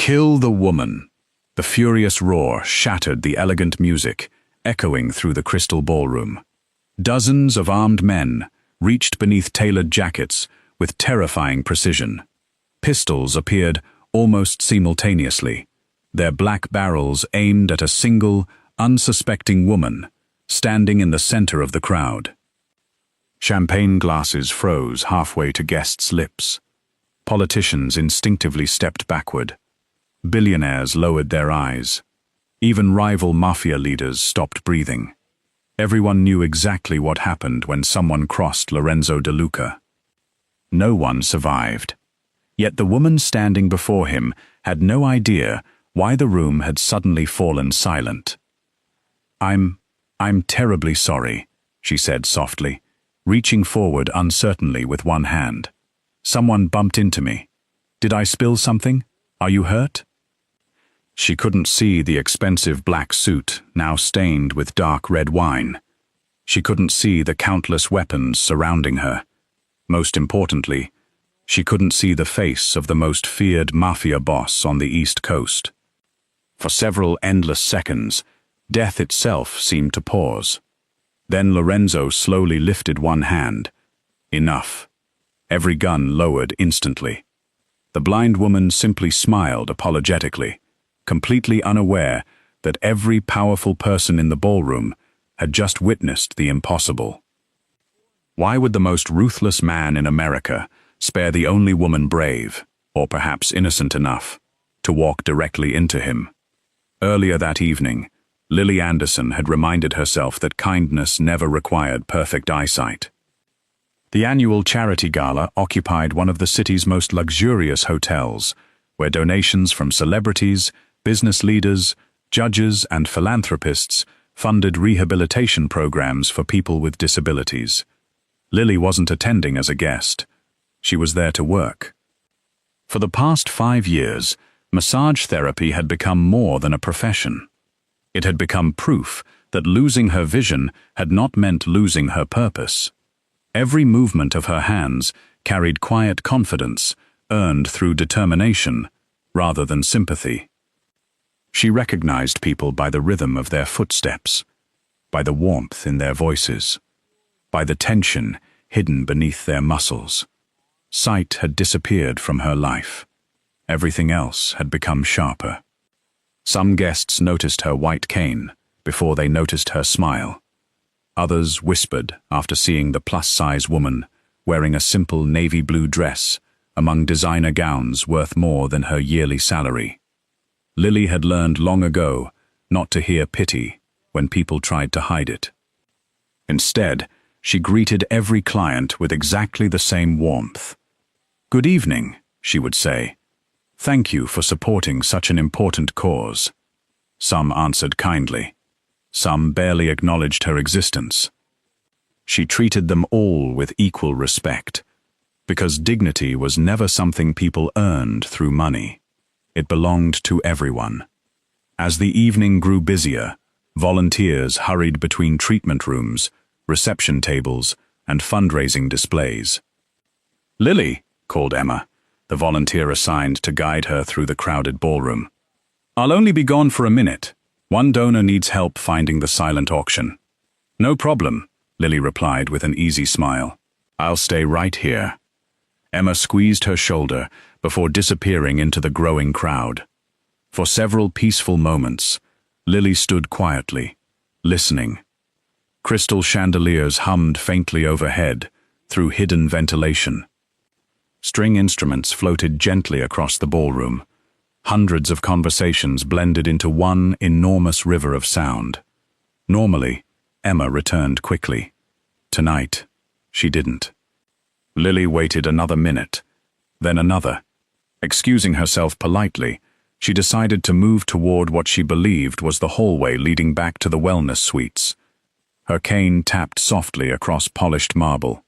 Kill the woman. The furious roar shattered the elegant music, echoing through the crystal ballroom. Dozens of armed men reached beneath tailored jackets with terrifying precision. Pistols appeared almost simultaneously, their black barrels aimed at a single, unsuspecting woman standing in the center of the crowd. Champagne glasses froze halfway to guests' lips. Politicians instinctively stepped backward. Billionaires lowered their eyes. Even rival mafia leaders stopped breathing. Everyone knew exactly what happened when someone crossed Lorenzo De Luca. No one survived. Yet the woman standing before him had no idea why the room had suddenly fallen silent. I'm terribly sorry," she said softly, reaching forward uncertainly with one hand. "Someone bumped into me. Did I spill something? Are you hurt?" She couldn't see the expensive black suit, now stained with dark red wine. She couldn't see the countless weapons surrounding her. Most importantly, she couldn't see the face of the most feared mafia boss on the East Coast. For several endless seconds, death itself seemed to pause. Then Lorenzo slowly lifted one hand. Enough. Every gun lowered instantly. The blind woman simply smiled apologetically, completely unaware that every powerful person in the ballroom had just witnessed the impossible. Why would the most ruthless man in America spare the only woman brave, or perhaps innocent enough, to walk directly into him? Earlier that evening, Lily Anderson had reminded herself that kindness never required perfect eyesight. The annual charity gala occupied one of the city's most luxurious hotels, where donations from celebrities, business leaders, judges, and philanthropists funded rehabilitation programs for people with disabilities. Lily wasn't attending as a guest. She was there to work. For the past 5 years, massage therapy had become more than a profession. It had become proof that losing her vision had not meant losing her purpose. Every movement of her hands carried quiet confidence, earned through determination, rather than sympathy. She recognized people by the rhythm of their footsteps, by the warmth in their voices, by the tension hidden beneath their muscles. Sight had disappeared from her life. Everything else had become sharper. Some guests noticed her white cane before they noticed her smile. Others whispered after seeing the plus-size woman wearing a simple navy blue dress among designer gowns worth more than her yearly salary. Lily had learned long ago not to hear pity when people tried to hide it. Instead, she greeted every client with exactly the same warmth. "Good evening," she would say. "Thank you for supporting such an important cause." Some answered kindly. Some barely acknowledged her existence. She treated them all with equal respect, because dignity was never something people earned through money. It belonged to everyone. As the evening grew busier, volunteers hurried between treatment rooms, reception tables, and fundraising displays. "Lily," called Emma, the volunteer assigned to guide her through the crowded ballroom. "I'll only be gone for a minute. One donor needs help finding the silent auction." "No problem," Lily replied with an easy smile. "I'll stay right here." Emma squeezed her shoulder before disappearing into the growing crowd. For several peaceful moments, Lily stood quietly, listening. Crystal chandeliers hummed faintly overhead through hidden ventilation. String instruments floated gently across the ballroom. Hundreds of conversations blended into one enormous river of sound. Normally, Emma returned quickly. Tonight, she didn't. Lily waited another minute, then another. Excusing herself politely, she decided to move toward what she believed was the hallway leading back to the wellness suites. Her cane tapped softly across polished marble.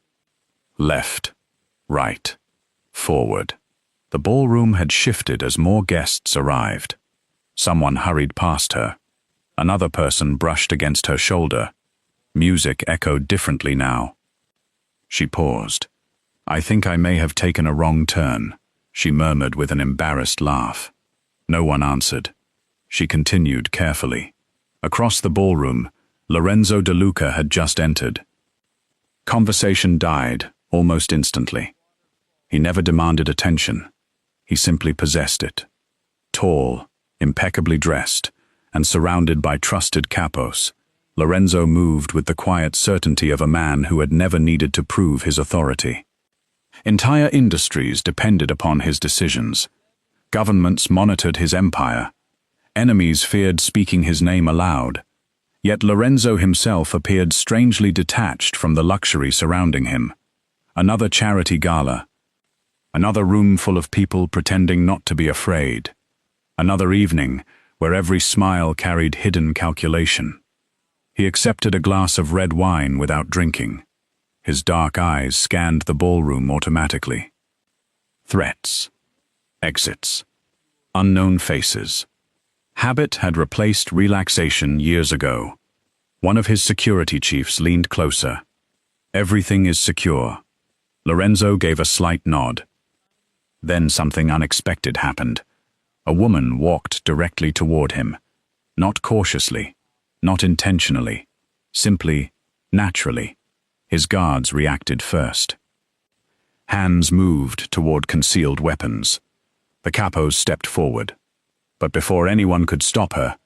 Left, right, forward. The ballroom had shifted as more guests arrived. Someone hurried past her. Another person brushed against her shoulder. Music echoed differently now. She paused. "I think I may have taken a wrong turn," she murmured with an embarrassed laugh. No one answered. She continued carefully. Across the ballroom, Lorenzo De Luca had just entered. Conversation died almost instantly. He never demanded attention. He simply possessed it. Tall, impeccably dressed, and surrounded by trusted capos, Lorenzo moved with the quiet certainty of a man who had never needed to prove his authority. Entire industries depended upon his decisions. Governments monitored his empire. Enemies feared speaking his name aloud. Yet Lorenzo himself appeared strangely detached from the luxury surrounding him. Another charity gala. Another room full of people pretending not to be afraid. Another evening where every smile carried hidden calculation. He accepted a glass of red wine without drinking. His dark eyes scanned the ballroom automatically. Threats. Exits. Unknown faces. Habit had replaced relaxation years ago. One of his security chiefs leaned closer. Everything is secure. Lorenzo gave a slight nod. Then something unexpected happened. A woman walked directly toward him. Not cautiously, not intentionally, simply, naturally. His guards reacted first. Hands moved toward concealed weapons. The capos stepped forward. But before anyone could stop her,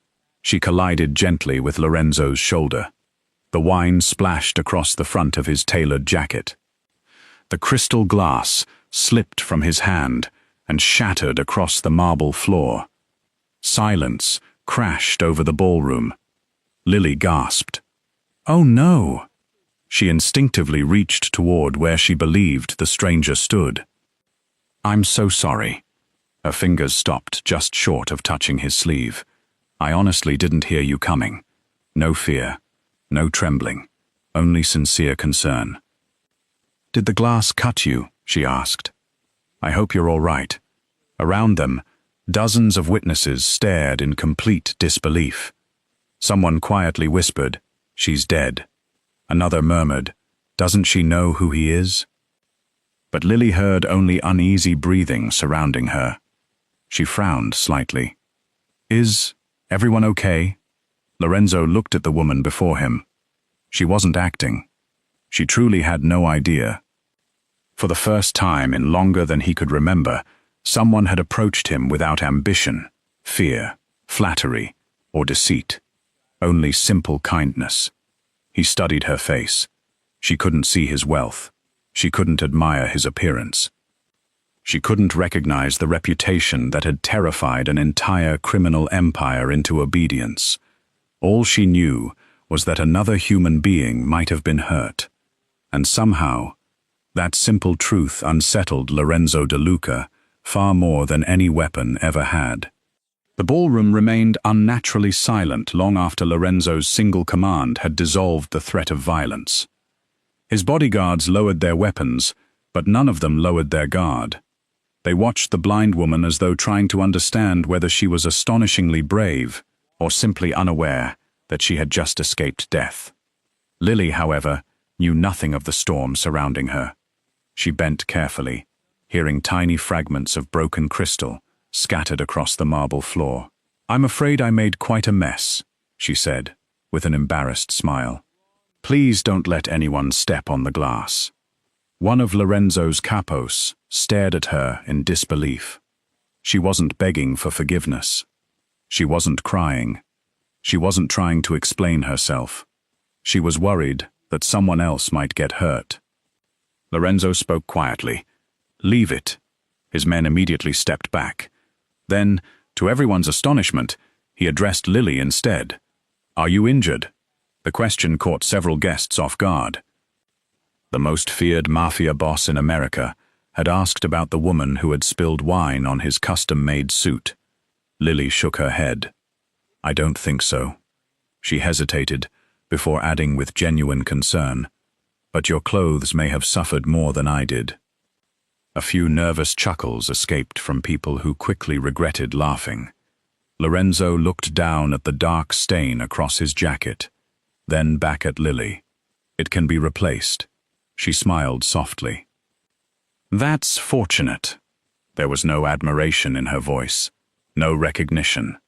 she collided gently with Lorenzo's shoulder. The wine splashed across the front of his tailored jacket. The crystal glass slipped from his hand and shattered across the marble floor. Silence crashed over the ballroom. Lily gasped. "Oh no!" She instinctively reached toward where she believed the stranger stood. "I'm so sorry." Her fingers stopped just short of touching his sleeve. "I honestly didn't hear you coming." No fear, no trembling, only sincere concern. "Did the glass cut you?" she asked. "I hope you're all right." Around them, dozens of witnesses stared in complete disbelief. Someone quietly whispered, "She's dead." Another murmured, "Doesn't she know who he is?" But Lily heard only uneasy breathing surrounding her. She frowned slightly. "Is everyone okay?" Lorenzo looked at the woman before him. She wasn't acting. She truly had no idea. For the first time in longer than he could remember, someone had approached him without ambition, fear, flattery, or deceit. Only simple kindness. He studied her face. She couldn't see his wealth. She couldn't admire his appearance. She couldn't recognize the reputation that had terrified an entire criminal empire into obedience. All she knew was that another human being might have been hurt. And somehow, that simple truth unsettled Lorenzo De Luca far more than any weapon ever had. The ballroom remained unnaturally silent long after Lorenzo's single command had dissolved the threat of violence. His bodyguards lowered their weapons, but none of them lowered their guard. They watched the blind woman as though trying to understand whether she was astonishingly brave or simply unaware that she had just escaped death. Lily, however, knew nothing of the storm surrounding her. She bent carefully, hearing tiny fragments of broken crystal scattered across the marble floor. "I'm afraid I made quite a mess," she said, with an embarrassed smile. "Please don't let anyone step on the glass." One of Lorenzo's capos stared at her in disbelief. She wasn't begging for forgiveness. She wasn't crying. She wasn't trying to explain herself. She was worried that someone else might get hurt. Lorenzo spoke quietly. "Leave it." His men immediately stepped back. Then, to everyone's astonishment, he addressed Lily instead. "Are you injured?" The question caught several guests off guard. The most feared mafia boss in America had asked about the woman who had spilled wine on his custom-made suit. Lily shook her head. "I don't think so." She hesitated, before adding with genuine concern, "But your clothes may have suffered more than I did." A few nervous chuckles escaped from people who quickly regretted laughing. Lorenzo looked down at the dark stain across his jacket, then back at Lily. "It can be replaced." She smiled softly. "That's fortunate." There was no admiration in her voice, No recognition.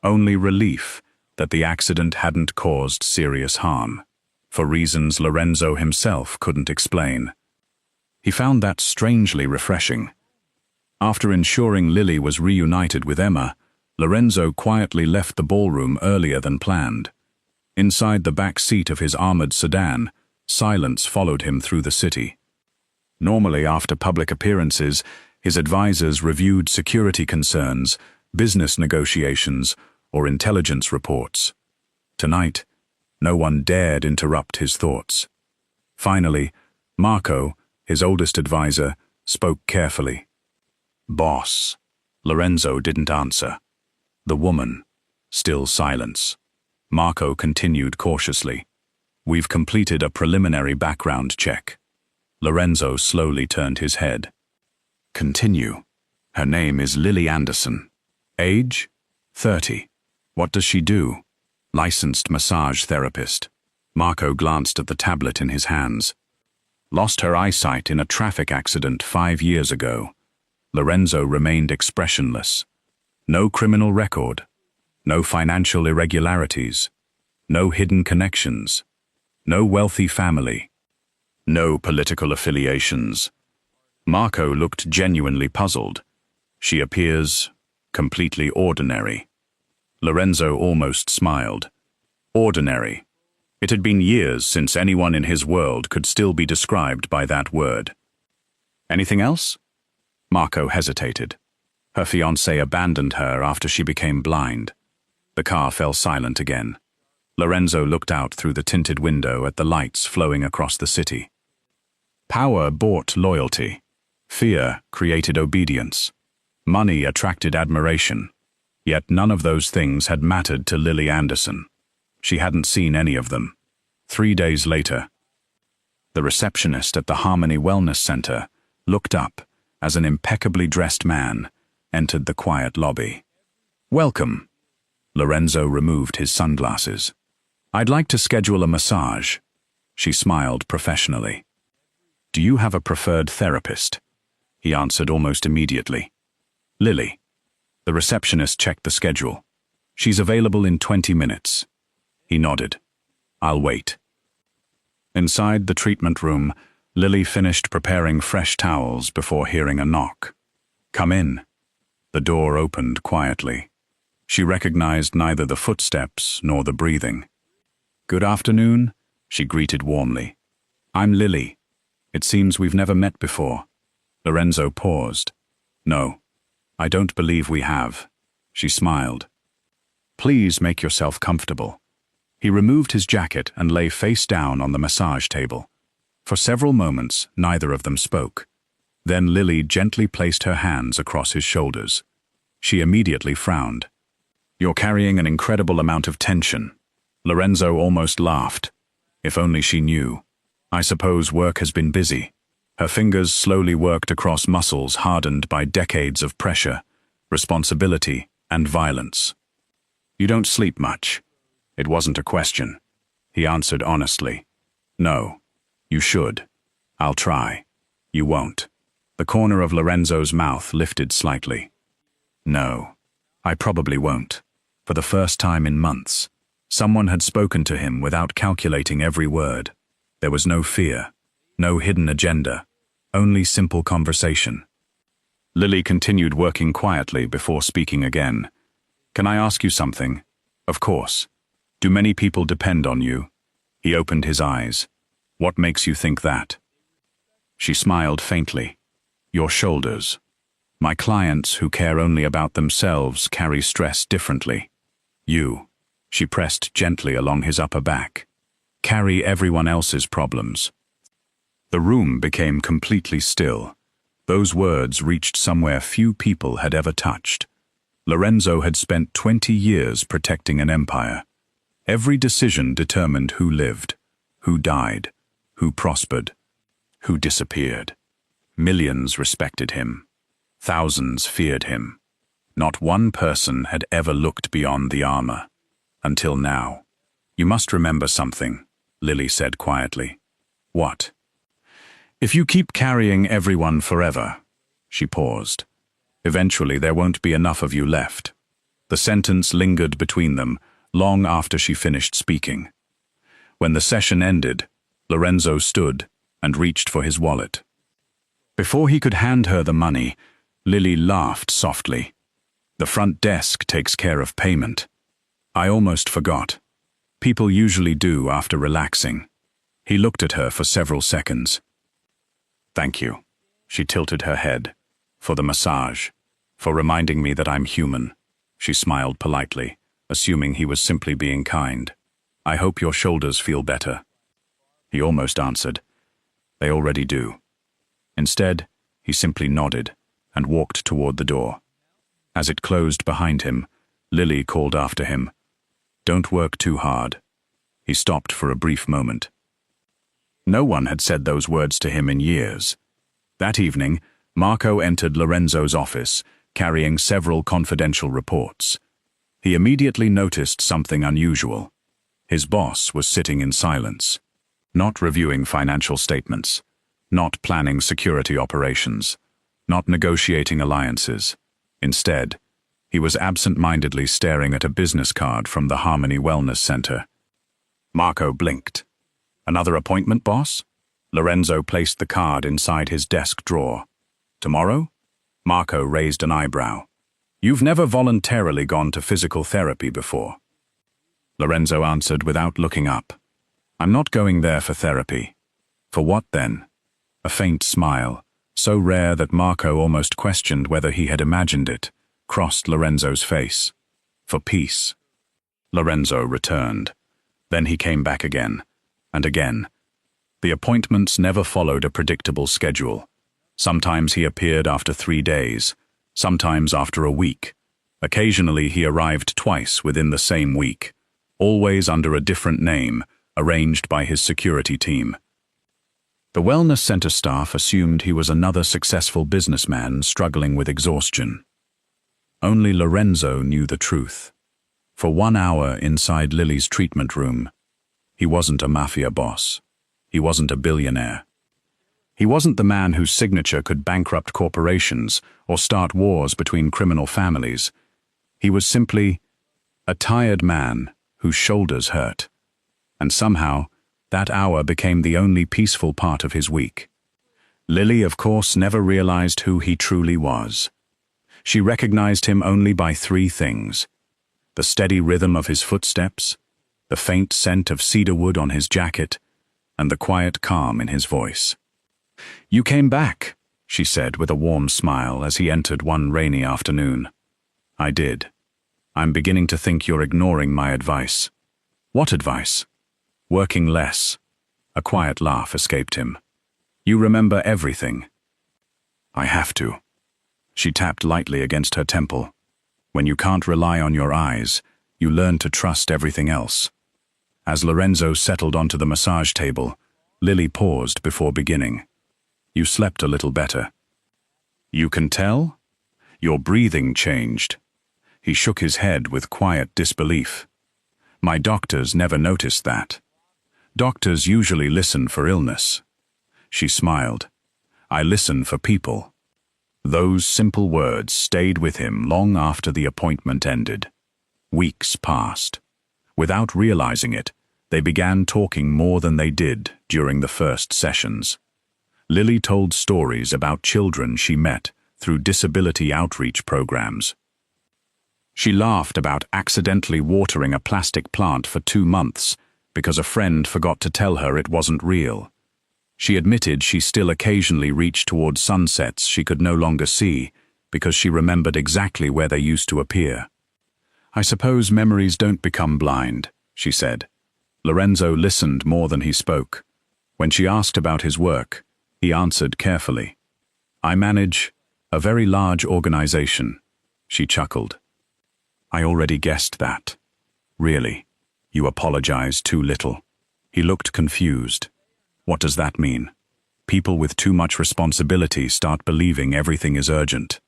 Only relief that the accident hadn't caused serious harm, for reasons Lorenzo himself couldn't explain. He found that strangely refreshing. After ensuring Lily was reunited with Emma, Lorenzo quietly left the ballroom earlier than planned. Inside the back seat of his armored sedan, silence followed him through the city. Normally, after public appearances, his advisors reviewed security concerns, business negotiations, or intelligence reports. Tonight, no one dared interrupt his thoughts. Finally, Marco, his oldest advisor, spoke carefully. "Boss." Lorenzo didn't answer. The woman, still silence. Marco continued cautiously. "We've completed a preliminary background check." Lorenzo slowly turned his head. "Continue." "Her name is Lily Anderson. Age? 30. What does she do?" "Licensed massage therapist." Marco glanced at the tablet in his hands. "Lost her eyesight in a traffic accident 5 years ago." Lorenzo remained expressionless. No criminal record. No financial irregularities. No hidden connections. No wealthy family. No political affiliations. Marco looked genuinely puzzled. "She appears completely ordinary." Lorenzo almost smiled. Ordinary. It had been years since anyone in his world could still be described by that word. "Anything else?" Marco hesitated. Her fiancé abandoned her after she became blind. The car fell silent again. Lorenzo looked out through the tinted window at the lights flowing across the city. Power bought loyalty. Fear created obedience. Money attracted admiration. Yet none of those things had mattered to Lily Anderson. She hadn't seen any of them. 3 days later, the receptionist at the Harmony Wellness Center looked up as an impeccably dressed man entered the quiet lobby. "Welcome." Lorenzo removed his sunglasses. "I'd like to schedule a massage." She smiled professionally. "Do you have a preferred therapist?" He answered almost immediately. "Lily." The receptionist checked the schedule. "She's available in 20 minutes. He nodded. "I'll wait." Inside the treatment room, Lily finished preparing fresh towels before hearing a knock. "Come in." The door opened quietly. She recognized neither the footsteps nor the breathing. "Good afternoon," she greeted warmly. "I'm Lily. It seems we've never met before." Lorenzo paused. "No, I don't believe we have." She smiled. "Please make yourself comfortable." He removed his jacket and lay face down on the massage table. For several moments, neither of them spoke. Then Lily gently placed her hands across his shoulders. She immediately frowned. "You're carrying an incredible amount of tension." Lorenzo almost laughed. If only she knew. "I suppose work has been busy." Her fingers slowly worked across muscles hardened by decades of pressure, responsibility, and violence. "You don't sleep much." It wasn't a question. He answered honestly. "No. You should." "I'll try." "You won't." The corner of Lorenzo's mouth lifted slightly. "No. I probably won't." For the first time in months, someone had spoken to him without calculating every word. There was no fear. No hidden agenda, only simple conversation. Lily continued working quietly before speaking again. "Can I ask you something?" "Of course." "Do many people depend on you?" He opened his eyes. "What makes you think that?" She smiled faintly. "Your shoulders. My clients who care only about themselves carry stress differently. You," she pressed gently along his upper back, "carry everyone else's problems." The room became completely still. Those words reached somewhere few people had ever touched. Lorenzo had spent 20 years protecting an empire. Every decision determined who lived, who died, who prospered, who disappeared. Millions respected him. Thousands feared him. Not one person had ever looked beyond the armor. Until now. "You must remember something," Lily said quietly. "What?" "If you keep carrying everyone forever," she paused, "eventually there won't be enough of you left." The sentence lingered between them long after she finished speaking. When the session ended, Lorenzo stood and reached for his wallet. Before he could hand her the money, Lily laughed softly. "The front desk takes care of payment. I almost forgot. People usually do after relaxing." He looked at her for several seconds. "Thank you." She tilted her head. "For the massage. For reminding me that I'm human." She smiled politely, assuming he was simply being kind. "I hope your shoulders feel better." He almost answered, "They already do." Instead, he simply nodded and walked toward the door. As it closed behind him, Lily called after him, "Don't work too hard." He stopped for a brief moment. No one had said those words to him in years. That evening, Marco entered Lorenzo's office, carrying several confidential reports. He immediately noticed something unusual. His boss was sitting in silence, not reviewing financial statements, not planning security operations, not negotiating alliances. Instead, he was absent-mindedly staring at a business card from the Harmony Wellness Center. Marco blinked. "Another appointment, boss?" Lorenzo placed the card inside his desk drawer. "Tomorrow?" Marco raised an eyebrow. "You've never voluntarily gone to physical therapy before." Lorenzo answered without looking up. "I'm not going there for therapy." "For what then?" A faint smile, so rare that Marco almost questioned whether he had imagined it, crossed Lorenzo's face. "For peace." Lorenzo returned. Then he came back again, and again. The appointments never followed a predictable schedule. Sometimes he appeared after 3 days, sometimes after a week. Occasionally he arrived twice within the same week, always under a different name, arranged by his security team. The wellness center staff assumed he was another successful businessman struggling with exhaustion. Only Lorenzo knew the truth. For 1 hour inside Lily's treatment room, he wasn't a mafia boss. He wasn't a billionaire. He wasn't the man whose signature could bankrupt corporations or start wars between criminal families. He was simply a tired man whose shoulders hurt. And somehow, that hour became the only peaceful part of his week. Lily, of course, never realized who he truly was. She recognized him only by 3 things: the steady rhythm of his footsteps, the faint scent of cedarwood on his jacket, and the quiet calm in his voice. "You came back," she said with a warm smile as he entered one rainy afternoon. "I did. I'm beginning to think you're ignoring my advice." "What advice?" "Working less." A quiet laugh escaped him. "You remember everything." "I have to." She tapped lightly against her temple. "When you can't rely on your eyes, you learn to trust everything else." As Lorenzo settled onto the massage table, Lily paused before beginning. "You slept a little better." "You can tell? Your breathing changed." He shook his head with quiet disbelief. "My doctors never noticed that. Doctors usually listen for illness." She smiled. "I listen for people." Those simple words stayed with him long after the appointment ended. Weeks passed. Without realizing it, they began talking more than they did during the first sessions. Lily told stories about children she met through disability outreach programs. She laughed about accidentally watering a plastic plant for 2 months because a friend forgot to tell her it wasn't real. She admitted she still occasionally reached toward sunsets she could no longer see because she remembered exactly where they used to appear. "I suppose memories don't become blind," she said. Lorenzo listened more than he spoke. When she asked about his work, he answered carefully. "I manage a very large organization." She chuckled. "I already guessed that." "Really? You apologize too little." He looked confused. "What does that mean?" "People with too much responsibility start believing everything is urgent.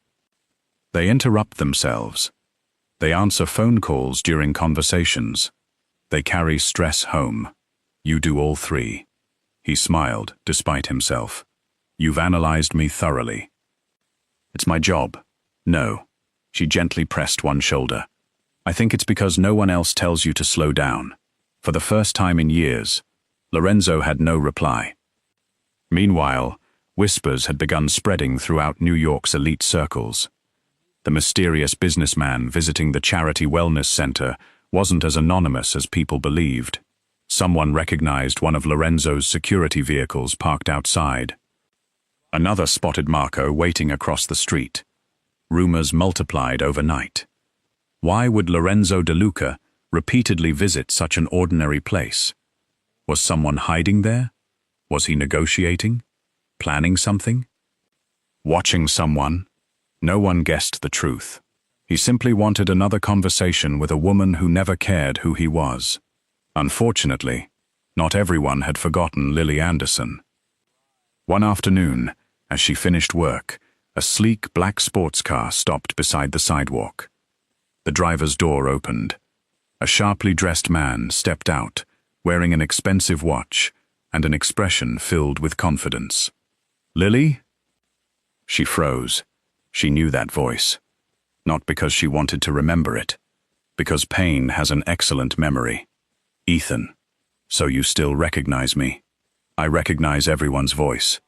They interrupt themselves. They answer phone calls during conversations. They carry stress home. You do all 3. He smiled, despite himself. "You've analyzed me thoroughly." "It's my job." "No." She gently pressed one shoulder. I think it's because no one else tells you to slow down. For the first time in years, Lorenzo had no reply. Meanwhile, whispers had begun spreading throughout New York's elite circles. The mysterious businessman visiting the charity wellness center wasn't as anonymous as people believed. Someone recognized one of Lorenzo's security vehicles parked outside. Another spotted Marco waiting across the street. Rumors multiplied overnight. Why would Lorenzo De Luca repeatedly visit such an ordinary place? Was someone hiding there? Was he negotiating? Planning something? Watching someone? No one guessed the truth. He simply wanted another conversation with a woman who never cared who he was. Unfortunately, not everyone had forgotten Lily Anderson. One afternoon, as she finished work, a sleek black sports car stopped beside the sidewalk. The driver's door opened. A sharply dressed man stepped out, wearing an expensive watch and an expression filled with confidence. "Lily?" She froze. She knew that voice. Not because she wanted to remember it, because pain has an excellent memory. "Ethan, so you still recognize me?" "I recognize everyone's voice."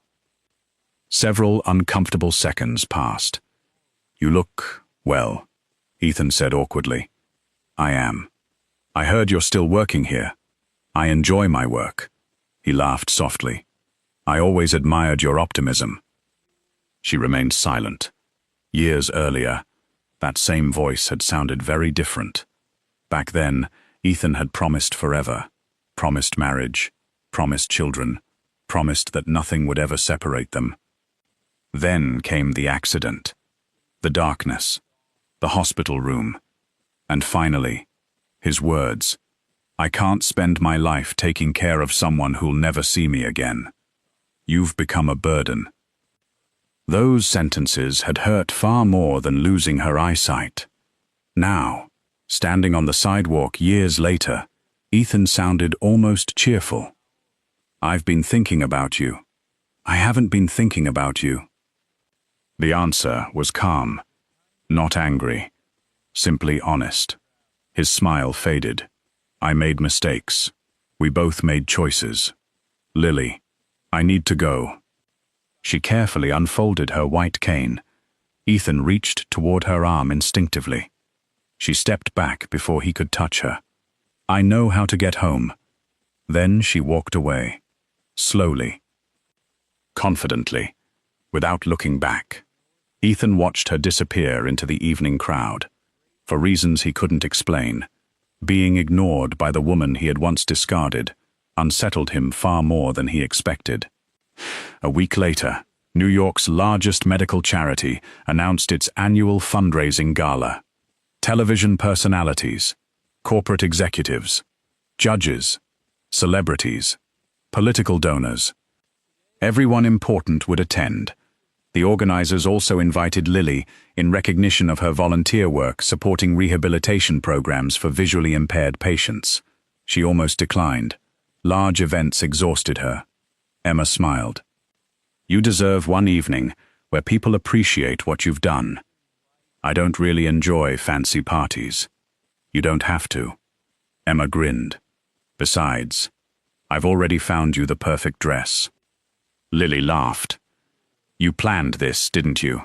Several uncomfortable seconds passed. "You look, well," Ethan said awkwardly. "I am. I heard you're still working here. I enjoy my work." He laughed softly. "I always admired your optimism." She remained silent. Years earlier, that same voice had sounded very different. Back then, Ethan had promised forever, promised marriage, promised children, promised that nothing would ever separate them. Then came the accident, the darkness, the hospital room, and finally, his words, "I can't spend my life taking care of someone who'll never see me again. You've become a burden." Those sentences had hurt far more than losing her eyesight. Now, standing on the sidewalk years later, Ethan sounded almost cheerful. "I've been thinking about you." "I haven't been thinking about you." The answer was calm, not angry, simply honest. His smile faded. "I made mistakes. We both made choices. Lily, I need to go." She carefully unfolded her white cane. Ethan reached toward her arm instinctively. She stepped back before he could touch her. "I know how to get home." Then she walked away, slowly, confidently, without looking back. Ethan watched her disappear into the evening crowd. For reasons he couldn't explain, being ignored by the woman he had once discarded unsettled him far more than he expected. A week later, New York's largest medical charity announced its annual fundraising gala. Television personalities, corporate executives, judges, celebrities, political donors. Everyone important would attend. The organizers also invited Lily in recognition of her volunteer work supporting rehabilitation programs for visually impaired patients. She almost declined. Large events exhausted her. Emma smiled. "You deserve one evening where people appreciate what you've done. I don't really enjoy fancy parties." "You don't have to." Emma grinned. "Besides, I've already found you the perfect dress." Lily laughed. "You planned this, didn't you?"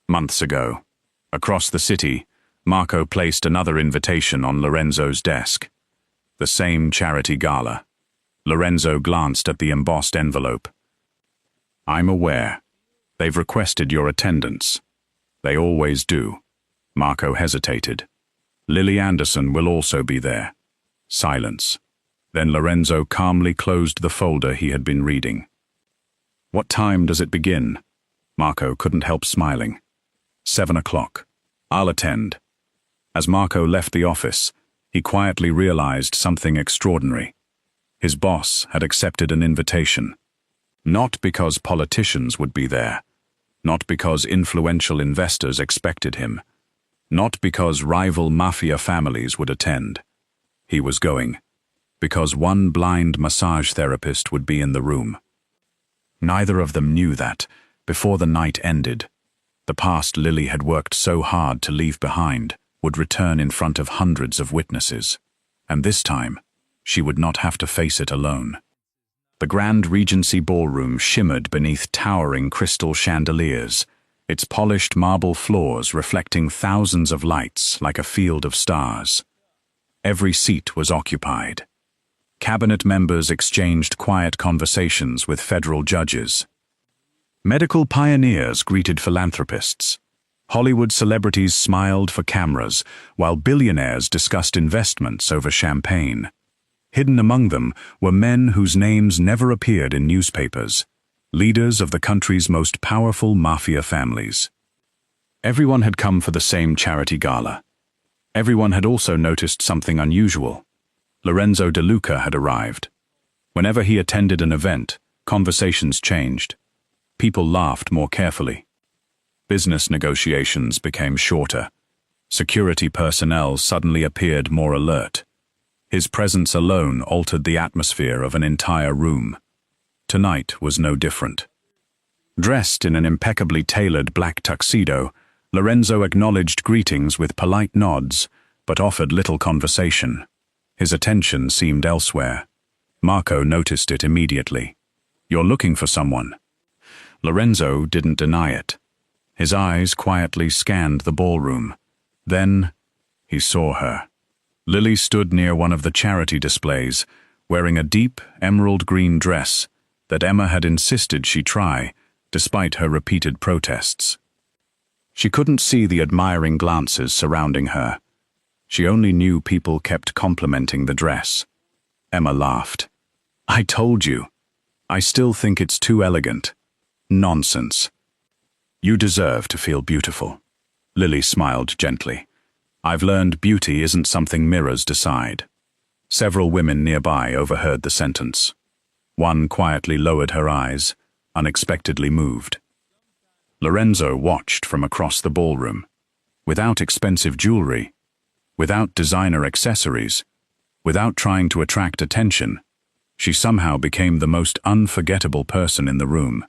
Months ago, across the city, Marco placed another invitation on Lorenzo's desk. The same charity gala. Lorenzo glanced at the embossed envelope. "I'm aware. They've requested your attendance." "They always do." Marco hesitated. "Lily Anderson will also be there." Silence. Then Lorenzo calmly closed the folder he had been reading. "What time does it begin?" Marco couldn't help smiling. 7 o'clock. "I'll attend." As Marco left the office, he quietly realized something extraordinary. His boss had accepted an invitation. Not because politicians would be there. Not because influential investors expected him. Not because rival mafia families would attend. He was going because one blind massage therapist would be in the room. Neither of them knew that, before the night ended, the past Lily had worked so hard to leave behind would return in front of hundreds of witnesses, and this time, she would not have to face it alone. The Grand Regency ballroom shimmered beneath towering crystal chandeliers, its polished marble floors reflecting thousands of lights like a field of stars. Every seat was occupied. Cabinet members exchanged quiet conversations with federal judges. Medical pioneers greeted philanthropists. Hollywood celebrities smiled for cameras, while billionaires discussed investments over champagne. Hidden among them were men whose names never appeared in newspapers, leaders of the country's most powerful mafia families. Everyone had come for the same charity gala. Everyone had also noticed something unusual. Lorenzo De Luca had arrived. Whenever he attended an event, conversations changed. People laughed more carefully. Business negotiations became shorter. Security personnel suddenly appeared more alert. His presence alone altered the atmosphere of an entire room. Tonight was no different. Dressed in an impeccably tailored black tuxedo, Lorenzo acknowledged greetings with polite nods, but offered little conversation. His attention seemed elsewhere. Marco noticed it immediately. "You're looking for someone." Lorenzo didn't deny it. His eyes quietly scanned the ballroom. Then, he saw her. Lily stood near one of the charity displays, wearing a deep, emerald-green dress that Emma had insisted she try, despite her repeated protests. She couldn't see the admiring glances surrounding her. She only knew people kept complimenting the dress. Emma laughed. "I told you. I still think it's too elegant." "Nonsense. You deserve to feel beautiful." Lily smiled gently. "I've learned beauty isn't something mirrors decide." Several women nearby overheard the sentence. One quietly lowered her eyes, unexpectedly moved. Lorenzo watched from across the ballroom. Without expensive jewelry, without designer accessories, without trying to attract attention, she somehow became the most unforgettable person in the room.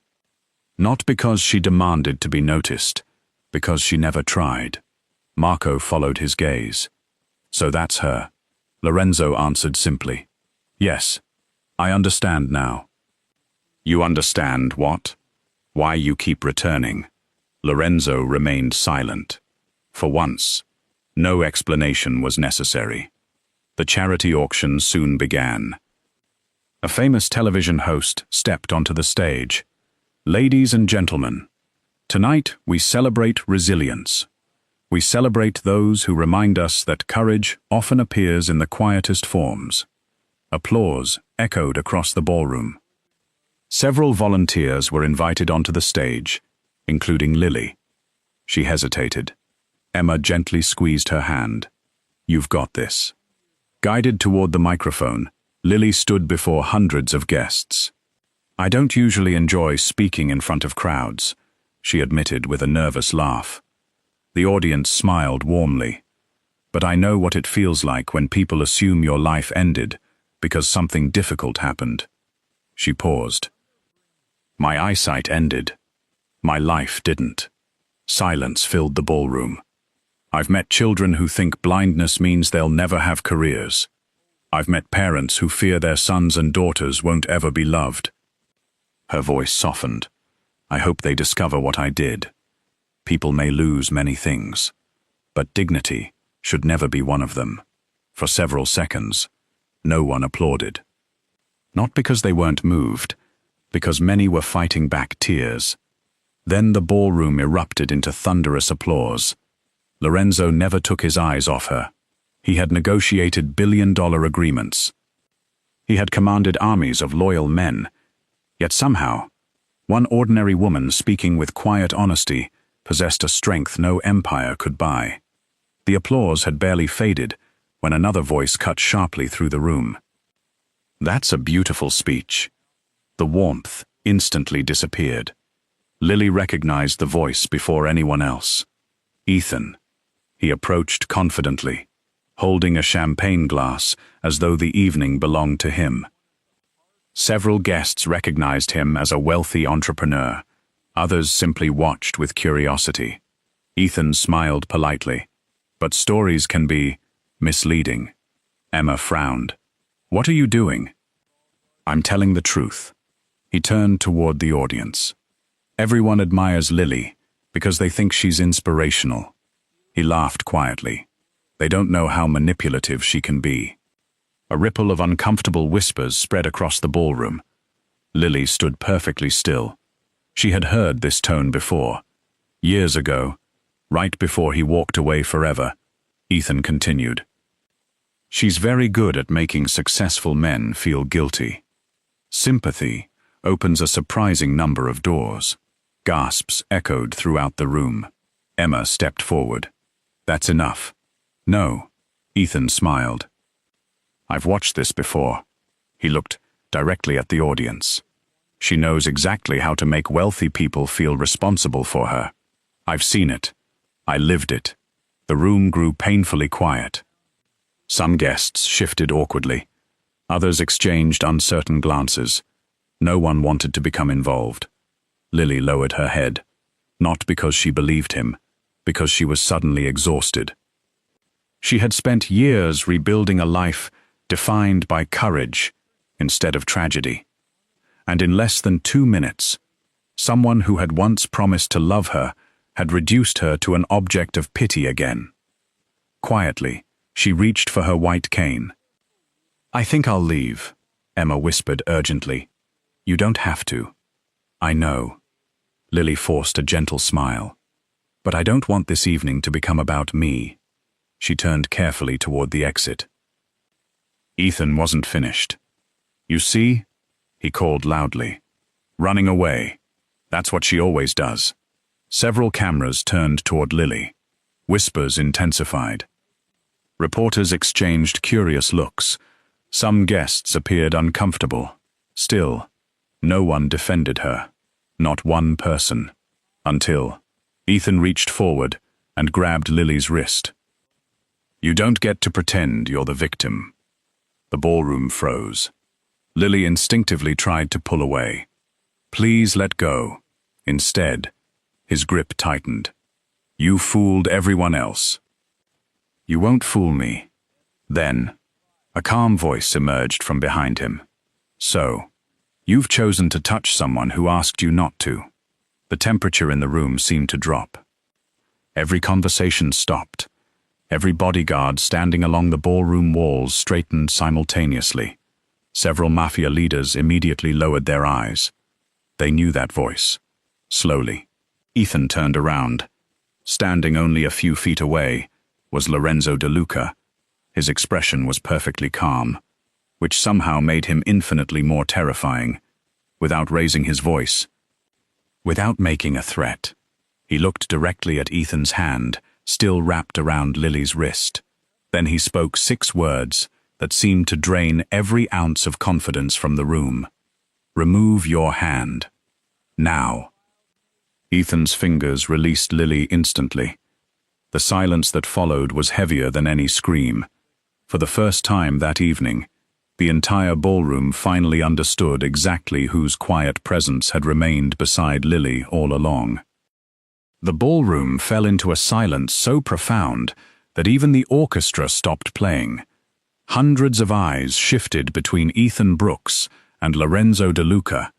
Not because she demanded to be noticed, because she never tried. Marco followed his gaze. "So that's her." Lorenzo answered simply. "Yes, I understand now." "You understand what? Why you keep returning?" Lorenzo remained silent. For once, no explanation was necessary. The charity auction soon began. A famous television host stepped onto the stage. "Ladies and gentlemen, tonight we celebrate resilience. We celebrate those who remind us that courage often appears in the quietest forms." Applause echoed across the ballroom. Several volunteers were invited onto the stage, including Lily. She hesitated. Emma gently squeezed her hand. "You've got this." Guided toward the microphone, Lily stood before hundreds of guests. "I don't usually enjoy speaking in front of crowds," she admitted with a nervous laugh. The audience smiled warmly. "But I know what it feels like when people assume your life ended because something difficult happened." She paused. "My eyesight ended. My life didn't." Silence filled the ballroom. "I've met children who think blindness means they'll never have careers. I've met parents who fear their sons and daughters won't ever be loved." Her voice softened. "I hope they discover what I did. People may lose many things, but dignity should never be one of them." For several seconds, no one applauded. Not because they weren't moved, because many were fighting back tears. Then the ballroom erupted into thunderous applause. Lorenzo never took his eyes off her. He had negotiated billion-dollar agreements. He had commanded armies of loyal men. Yet somehow, one ordinary woman speaking with quiet honesty possessed a strength no empire could buy. The applause had barely faded when another voice cut sharply through the room. "That's a beautiful speech." The warmth instantly disappeared. Lily recognized the voice before anyone else. Ethan. He approached confidently, holding a champagne glass as though the evening belonged to him. Several guests recognized him as a wealthy entrepreneur. Others simply watched with curiosity. Ethan smiled politely. But stories can be misleading. Emma frowned. What are you doing? I'm telling the truth. He turned toward the audience. Everyone admires Lily because they think she's inspirational. He laughed quietly. They don't know how manipulative she can be. A ripple of uncomfortable whispers spread across the ballroom. Lily stood perfectly still. She had heard this tone before. Years ago, right before he walked away forever, Ethan continued. She's very good at making successful men feel guilty. Sympathy opens a surprising number of doors. Gasps echoed throughout the room. Emma stepped forward. That's enough. No. Ethan smiled. I've watched this before. He looked directly at the audience. She knows exactly how to make wealthy people feel responsible for her. I've seen it. I lived it. The room grew painfully quiet. Some guests shifted awkwardly. Others exchanged uncertain glances. No one wanted to become involved. Lily lowered her head, not because she believed him, because she was suddenly exhausted. She had spent years rebuilding a life defined by courage instead of tragedy. And in less than 2 minutes, someone who had once promised to love her had reduced her to an object of pity again. Quietly, she reached for her white cane. I think I'll leave, Emma whispered urgently. You don't have to. I know. Lily forced a gentle smile. But I don't want this evening to become about me. She turned carefully toward the exit. Ethan wasn't finished. You see? He called loudly. Running away. That's what she always does. Several cameras turned toward Lily. Whispers intensified. Reporters exchanged curious looks. Some guests appeared uncomfortable. Still, no one defended her. Not one person. Until Ethan reached forward and grabbed Lily's wrist. You don't get to pretend you're the victim. The ballroom froze. Lily instinctively tried to pull away. Please let go. Instead, his grip tightened. You fooled everyone else. You won't fool me. Then, a calm voice emerged from behind him. So, you've chosen to touch someone who asked you not to. The temperature in the room seemed to drop. Every conversation stopped. Every bodyguard standing along the ballroom walls straightened simultaneously. Several mafia leaders immediately lowered their eyes. They knew that voice. Slowly, Ethan turned around. Standing only a few feet away was Lorenzo De Luca. His expression was perfectly calm, which somehow made him infinitely more terrifying. Without raising his voice, without making a threat, he looked directly at Ethan's hand, still wrapped around Lily's wrist. Then he spoke 6 words that seemed to drain every ounce of confidence from the room. Remove your hand. Now. Ethan's fingers released Lily instantly. The silence that followed was heavier than any scream. For the first time that evening, the entire ballroom finally understood exactly whose quiet presence had remained beside Lily all along. The ballroom fell into a silence so profound that even the orchestra stopped playing. Hundreds of eyes shifted between Ethan Brooks and Lorenzo De Luca.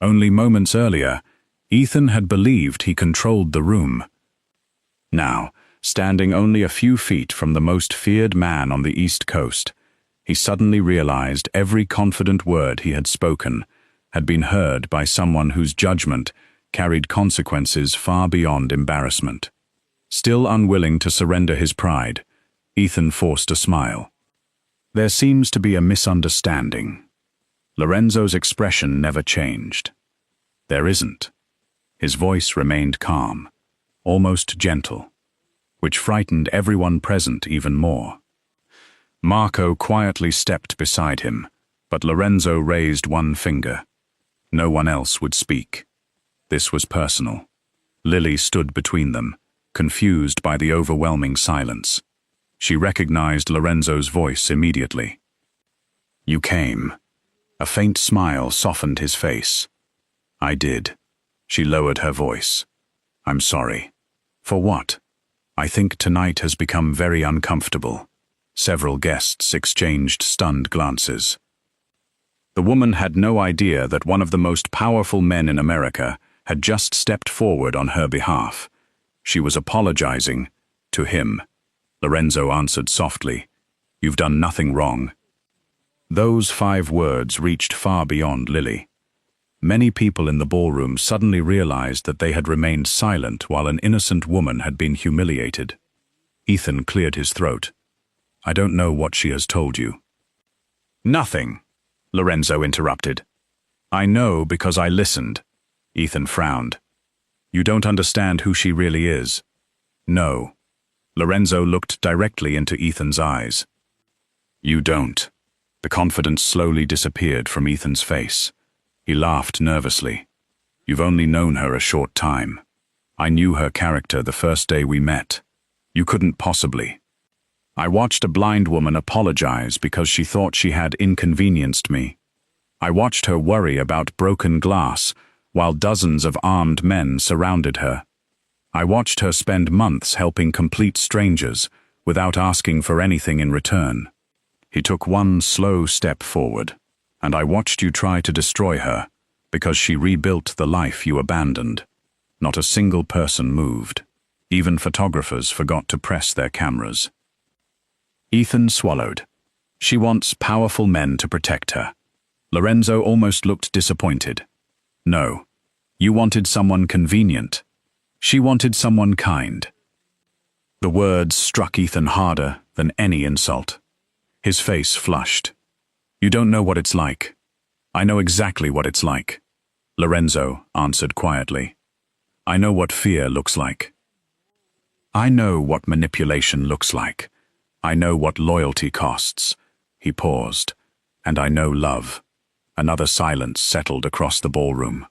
Only moments earlier, Ethan had believed he controlled the room. Now, standing only a few feet from the most feared man on the East Coast, he suddenly realized every confident word he had spoken had been heard by someone whose judgment carried consequences far beyond embarrassment. Still unwilling to surrender his pride, Ethan forced a smile. There seems to be a misunderstanding. Lorenzo's expression never changed. There isn't. His voice remained calm, almost gentle, which frightened everyone present even more. Marco quietly stepped beside him, but Lorenzo raised one finger. No one else would speak. This was personal. Lily stood between them, confused by the overwhelming silence. She recognized Lorenzo's voice immediately. You came. A faint smile softened his face. I did. She lowered her voice. I'm sorry. For what? I think tonight has become very uncomfortable. Several guests exchanged stunned glances. The woman had no idea that one of the most powerful men in America had just stepped forward on her behalf. She was apologizing to him. Lorenzo answered softly, "You've done nothing wrong." Those 5 words reached far beyond Lily. Many people in the ballroom suddenly realized that they had remained silent while an innocent woman had been humiliated. Ethan cleared his throat. "I don't know what she has told you." "Nothing," Lorenzo interrupted. "I know because I listened." Ethan frowned. "You don't understand who she really is." "No." Lorenzo looked directly into Ethan's eyes. "You don't." The confidence slowly disappeared from Ethan's face. He laughed nervously. "You've only known her a short time. I knew her character the first day we met. You couldn't possibly." "I watched a blind woman apologize because she thought she had inconvenienced me. I watched her worry about broken glass while dozens of armed men surrounded her. I watched her spend months helping complete strangers without asking for anything in return." He took one slow step forward. "And I watched you try to destroy her because she rebuilt the life you abandoned. Not a single person moved. Even photographers forgot to press their cameras." Ethan swallowed. "She wants powerful men to protect her." Lorenzo almost looked disappointed. "No, you wanted someone convenient. She wanted someone kind." The words struck Ethan harder than any insult. His face flushed. "You don't know what it's like." "I know exactly what it's like," Lorenzo answered quietly. "I know what fear looks like. I know what manipulation looks like. I know what loyalty costs." He paused. "And I know love." Another silence settled across the ballroom.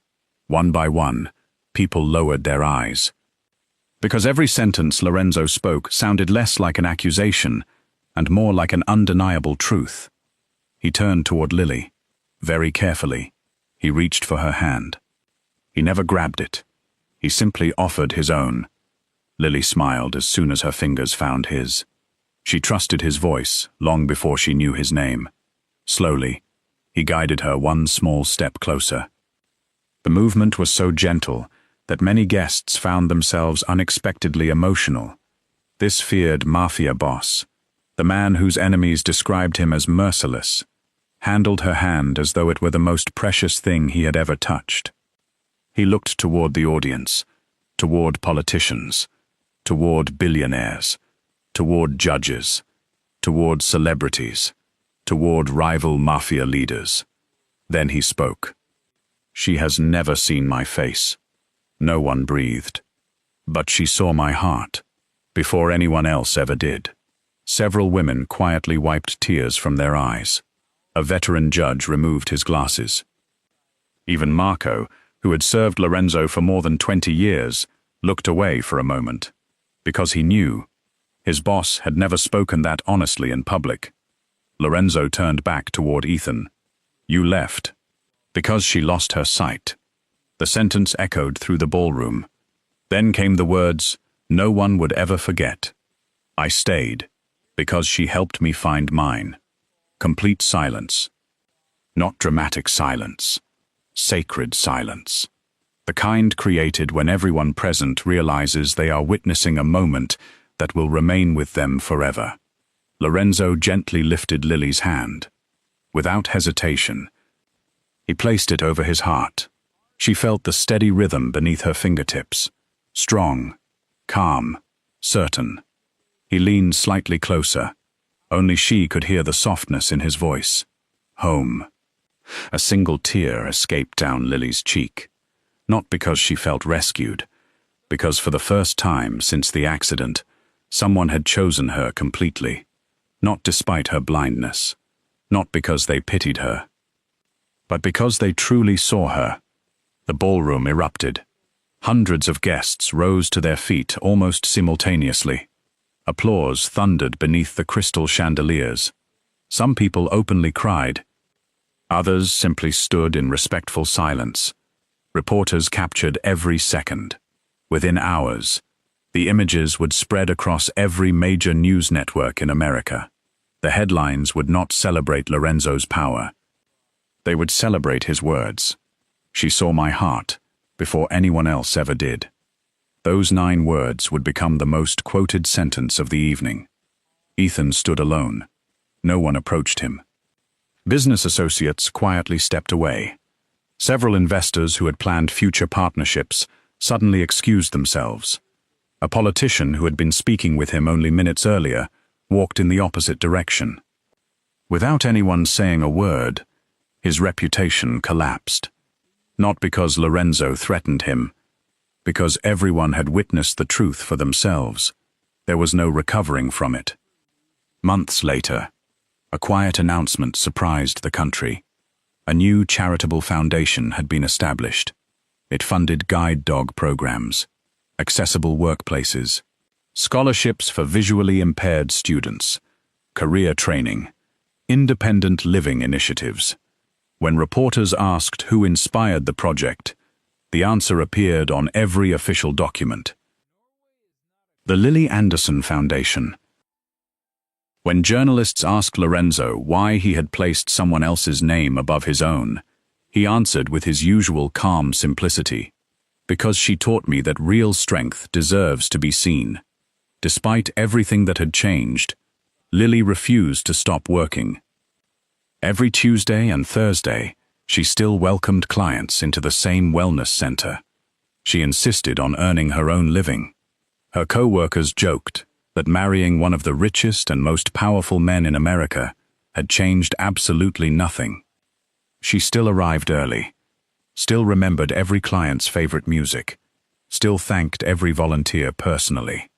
One by one, people lowered their eyes. Because every sentence Lorenzo spoke sounded less like an accusation and more like an undeniable truth. He turned toward Lily. Very carefully, he reached for her hand. He never grabbed it. He simply offered his own. Lily smiled as soon as her fingers found his. She trusted his voice long before she knew his name. Slowly, he guided her one small step closer. The movement was so gentle that many guests found themselves unexpectedly emotional. This feared mafia boss, the man whose enemies described him as merciless, handled her hand as though it were the most precious thing he had ever touched. He looked toward the audience, toward politicians, toward billionaires, toward judges, toward celebrities, toward rival mafia leaders. Then he spoke. "She has never seen my face." No one breathed. But she saw my heart, before anyone else ever did. Several women quietly wiped tears from their eyes. A veteran judge removed his glasses. Even Marco, who had served Lorenzo for more than 20 years, looked away for a moment. Because he knew. His boss had never spoken that honestly in public. Lorenzo turned back toward Ethan. "You left." Because she lost her sight. The sentence echoed through the ballroom. Then came the words no one would ever forget. "I stayed, because she helped me find mine." Complete silence. Not dramatic silence. Sacred silence. The kind created when everyone present realizes they are witnessing a moment that will remain with them forever. Lorenzo gently lifted Lily's hand. Without hesitation, he placed it over his heart. She felt the steady rhythm beneath her fingertips. Strong, calm, certain. He leaned slightly closer. Only she could hear the softness in his voice. Home. A single tear escaped down Lily's cheek. Not because she felt rescued, because for the first time since the accident, someone had chosen her completely. Not despite her blindness. Not because they pitied her. But because they truly saw her. The ballroom erupted. Hundreds of guests rose to their feet almost simultaneously. Applause thundered beneath the crystal chandeliers. Some people openly cried. Others simply stood in respectful silence. Reporters captured every second. Within hours, The images would spread across every major news network in America. The headlines would not celebrate Lorenzo's power. They would celebrate his words. She saw my heart before anyone else ever did. Those 9 words would become the most quoted sentence of the evening. Ethan stood alone. No one approached him. Business associates quietly stepped away. Several investors who had planned future partnerships suddenly excused themselves. A politician who had been speaking with him only minutes earlier walked in the opposite direction. Without anyone saying a word, his reputation collapsed. Not because Lorenzo threatened him, because everyone had witnessed the truth for themselves. There was no recovering from it. Months later, a quiet announcement surprised the country. A new charitable foundation had been established. It funded guide dog programs, accessible workplaces, scholarships for visually impaired students, career training, independent living initiatives. When reporters asked who inspired the project, the answer appeared on every official document. The Lily Anderson Foundation. When journalists asked Lorenzo why he had placed someone else's name above his own, he answered with his usual calm simplicity, "Because she taught me that real strength deserves to be seen." Despite everything that had changed, Lily refused to stop working. Every Tuesday and Thursday, she still welcomed clients into the same wellness center. She insisted on earning her own living. Her co-workers joked that marrying one of the richest and most powerful men in America had changed absolutely nothing. She still arrived early, still remembered every client's favorite music, still thanked every volunteer personally.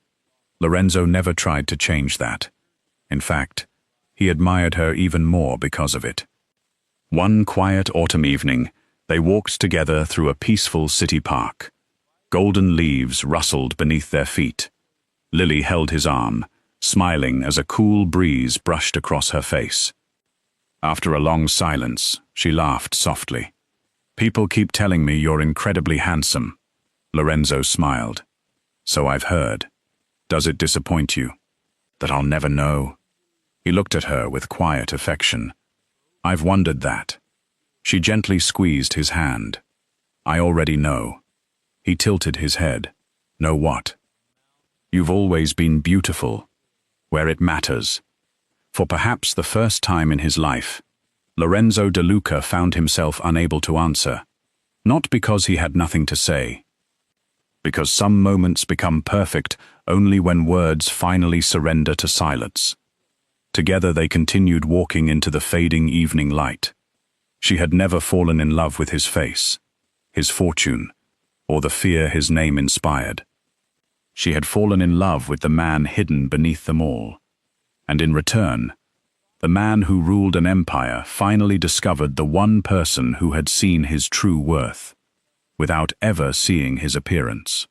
Lorenzo never tried to change that. In fact, he admired her even more because of it. One quiet autumn evening, they walked together through a peaceful city park. Golden leaves rustled beneath their feet. Lily held his arm, smiling as a cool breeze brushed across her face. After a long silence, she laughed softly. "People keep telling me you're incredibly handsome." Lorenzo smiled. "So I've heard. Does it disappoint you? That I'll never know?" He looked at her with quiet affection. "I've wondered that." She gently squeezed his hand. "I already know." He tilted his head. "Know what?" "You've always been beautiful, where it matters." For perhaps the first time in his life, Lorenzo De Luca found himself unable to answer, not because he had nothing to say, because some moments become perfect only when words finally surrender to silence. Together they continued walking into the fading evening light. She had never fallen in love with his face, his fortune, or the fear his name inspired. She had fallen in love with the man hidden beneath them all. And in return, the man who ruled an empire finally discovered the one person who had seen his true worth, without ever seeing his appearance.